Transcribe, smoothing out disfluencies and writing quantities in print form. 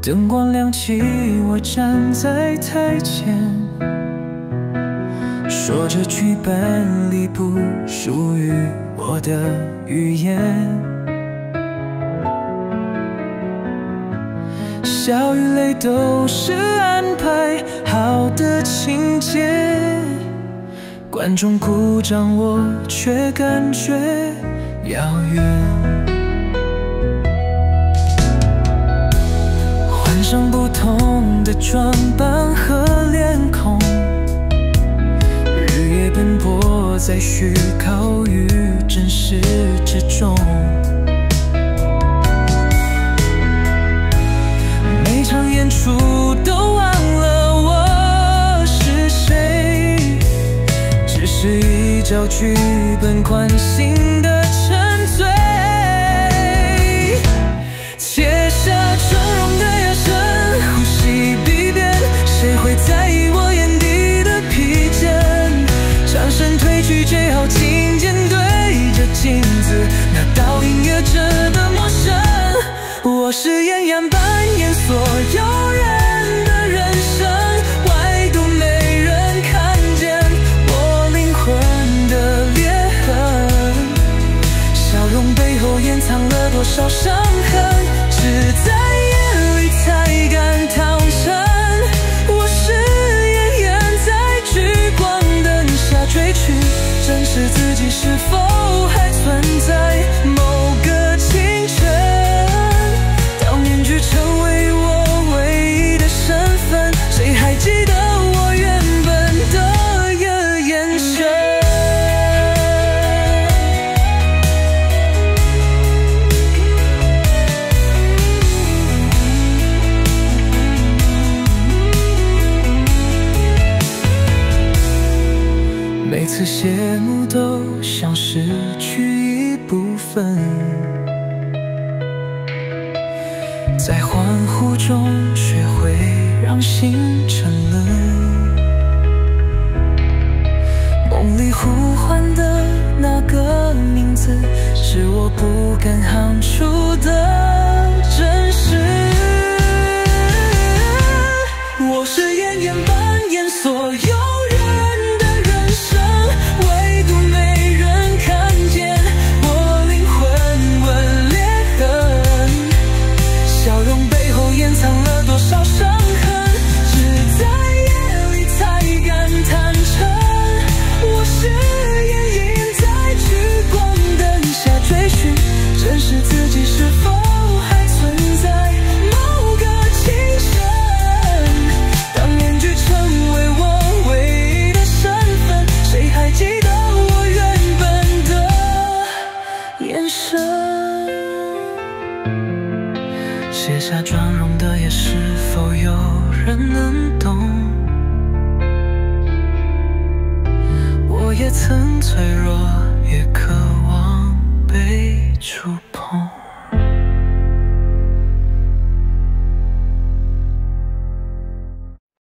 灯光亮起，我站在台前，说着剧本里不属于我的语言。笑与泪都是安排好的情节，观众鼓掌，我却感觉遥远。换上不同的装扮和脸孔，日夜奔波在虚构与真实之中。每场演出都忘了我是谁，只是依照剧本惯性的沉醉。切下妆容的眼神，呼吸必变，谁会在意我眼底的疲倦？转身褪去最后镜肩，对着镜子那倒映着的陌生。我是演员扮演所有人的人生，外都没人看见我灵魂的裂痕，笑容背后掩藏了多少伤痕，只在夜里才敢坦诚。我是演员在聚光灯下追寻，真实自己是否还存在某个清晨，当面具成为我唯一的身份，谁还记得我原本的眼神？每次谢幕都像失去一部分，在欢呼中学会让心沉沦，梦里呼唤的那个名字，是我不敢喊出的真实。我是演员扮演所有人的人生，唯独没人看见我灵魂纹裂痕，笑容背后掩藏了多少伤痕，只在夜里才敢坦诚。我是眼影在聚光灯下追寻，真实自己是否还存在某个清晨，当面具成为我唯一的身份，谁还记得我原本的眼神？卸下妆容的夜，是否有人能懂？我也曾脆弱，也渴望被触碰。